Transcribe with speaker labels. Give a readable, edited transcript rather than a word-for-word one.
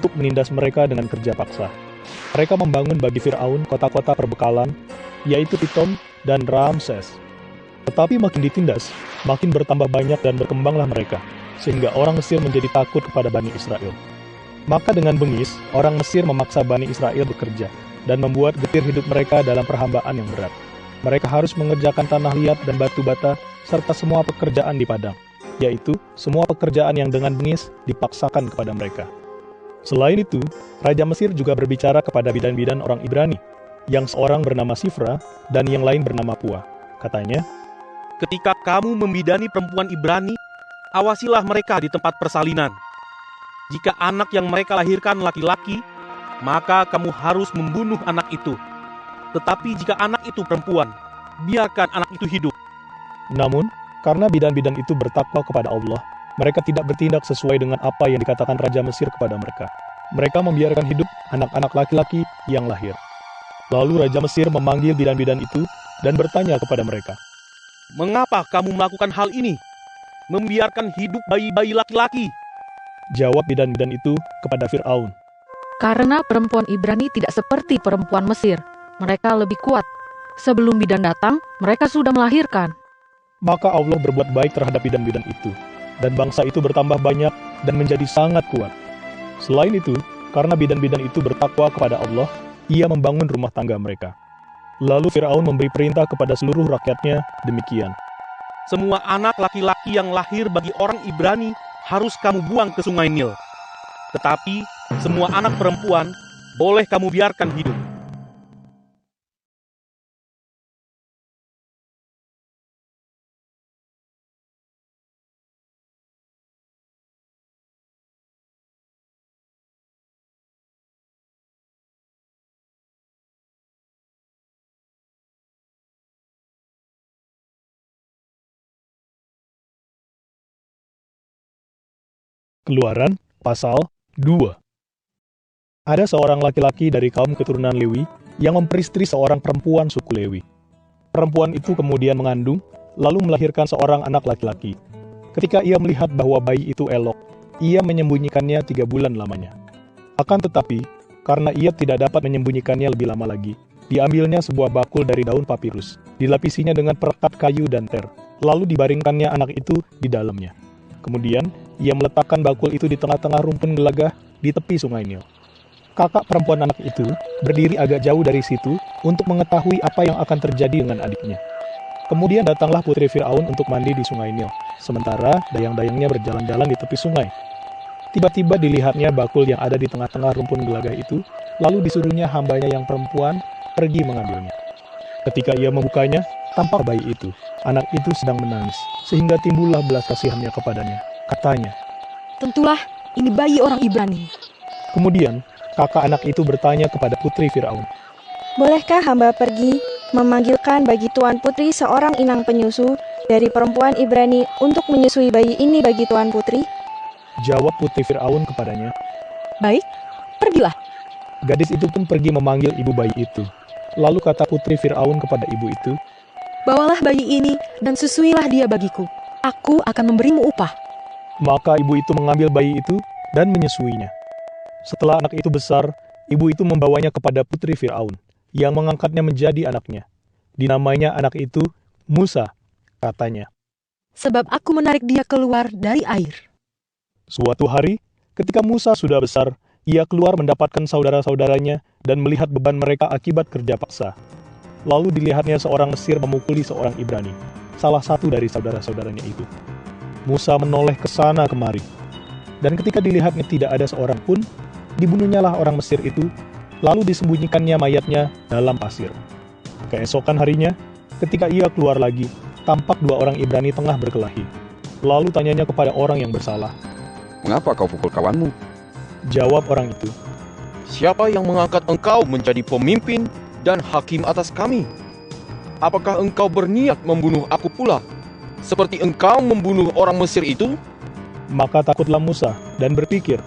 Speaker 1: untuk menindas mereka dengan kerja paksa. Mereka membangun bagi Firaun kota-kota perbekalan, yaitu Pitom dan Ramses. Tetapi makin ditindas, makin bertambah banyak dan berkembanglah mereka, sehingga orang Mesir menjadi takut kepada Bani Israel. Maka dengan bengis, orang Mesir memaksa Bani Israel bekerja, dan membuat getir hidup mereka dalam perhambaan yang berat. Mereka harus mengerjakan tanah liat dan batu bata, serta semua pekerjaan di padang, yaitu semua pekerjaan yang dengan bengis dipaksakan kepada mereka. Selain itu, Raja Mesir juga berbicara kepada bidan-bidan orang Ibrani, yang seorang bernama Sifra dan yang lain bernama Pua. Katanya,
Speaker 2: "Ketika kamu membidani perempuan Ibrani, awasilah mereka di tempat persalinan. Jika anak yang mereka lahirkan laki-laki, maka kamu harus membunuh anak itu. Tetapi jika anak itu perempuan, biarkan anak itu hidup."
Speaker 1: namun, karena bidan-bidan itu bertakwa kepada Allah, mereka tidak bertindak sesuai dengan apa yang dikatakan Raja Mesir kepada mereka. Mereka membiarkan hidup anak-anak laki-laki yang lahir. Lalu Raja Mesir memanggil bidan-bidan itu dan bertanya kepada mereka,
Speaker 2: "Mengapa kamu melakukan hal ini? Membiarkan hidup bayi-bayi laki-laki?"
Speaker 1: Jawab bidan-bidan itu kepada Firaun,
Speaker 3: Karena perempuan Ibrani tidak seperti perempuan Mesir. Mereka lebih kuat. Sebelum bidan datang, mereka sudah melahirkan.
Speaker 1: Maka Allah berbuat baik terhadap bidan-bidan itu, dan bangsa itu bertambah banyak dan menjadi sangat kuat. Selain itu, karena bidan-bidan itu bertakwa kepada Allah, ia membangun rumah tangga mereka. Lalu Firaun memberi perintah kepada seluruh rakyatnya demikian,
Speaker 2: "Semua anak laki-laki yang lahir bagi orang Ibrani harus kamu buang ke sungai Nil. Tetapi semua anak perempuan boleh kamu biarkan hidup."
Speaker 1: Keluaran pasal 2. Ada seorang laki-laki dari kaum keturunan Lewi yang memperistri seorang perempuan suku Lewi. Perempuan itu kemudian mengandung, lalu melahirkan seorang anak laki-laki. Ketika ia melihat bahwa bayi itu elok, ia menyembunyikannya 3 bulan lamanya. Akan tetapi, karena ia tidak dapat menyembunyikannya lebih lama lagi, diambilnya sebuah bakul dari daun papirus, dilapisinya dengan perekat kayu dan ter, lalu dibaringkannya anak itu di dalamnya. Kemudian, ia meletakkan bakul itu di tengah-tengah rumpun gelagah di tepi sungai Nil. Kakak perempuan anak itu berdiri agak jauh dari situ untuk mengetahui apa yang akan terjadi dengan adiknya. Kemudian datanglah putri Firaun untuk mandi di sungai Nil, sementara dayang-dayangnya berjalan-jalan di tepi sungai. Tiba-tiba dilihatnya bakul yang ada di tengah-tengah rumpun gelagah itu, lalu disuruhnya hambanya yang perempuan pergi mengambilnya. Ketika ia membukanya, tampak bayi itu. Anak itu sedang menangis, sehingga timbullah belas kasihannya kepadanya. Katanya,
Speaker 4: "Tentulah ini bayi orang Ibrani."
Speaker 1: kemudian kakak anak itu bertanya kepada putri Firaun,
Speaker 5: "Bolehkah hamba pergi memanggilkan bagi tuan putri seorang inang penyusu dari perempuan Ibrani untuk menyusui bayi ini bagi tuan putri?"
Speaker 1: Jawab putri Firaun kepadanya.
Speaker 4: "Baik, pergilah."
Speaker 1: Gadis itu pun pergi memanggil ibu bayi itu. Lalu kata putri Firaun kepada ibu itu,
Speaker 4: "Bawalah bayi ini dan susuilah dia bagiku. Aku akan memberimu upah."
Speaker 1: Maka ibu itu mengambil bayi itu dan menyusuinya. Setelah anak itu besar, ibu itu membawanya kepada putri Firaun, yang mengangkatnya menjadi anaknya. Dinamainya anak itu Musa, katanya.
Speaker 4: "Sebab aku menarik dia keluar dari air."
Speaker 1: Suatu hari, ketika Musa sudah besar, ia keluar mendapatkan saudara-saudaranya dan melihat beban mereka akibat kerja paksa. Lalu dilihatnya seorang Mesir memukuli seorang Ibrani, salah satu dari saudara-saudaranya itu. Musa menoleh ke sana kemari, dan ketika dilihatnya tidak ada seorang pun, dibunuhnyalah orang Mesir itu, lalu disembunyikannya mayatnya dalam pasir. Keesokan harinya, ketika ia keluar lagi, tampak 2 orang Ibrani tengah berkelahi. Lalu tanyanya kepada orang yang bersalah.
Speaker 6: "Mengapa kau pukul kawanmu?"
Speaker 1: Jawab orang itu,
Speaker 2: "Siapa yang mengangkat engkau menjadi pemimpin dan hakim atas kami? Apakah engkau berniat membunuh aku pula, seperti engkau membunuh orang Mesir itu?"
Speaker 1: Maka takutlah Musa dan berpikir,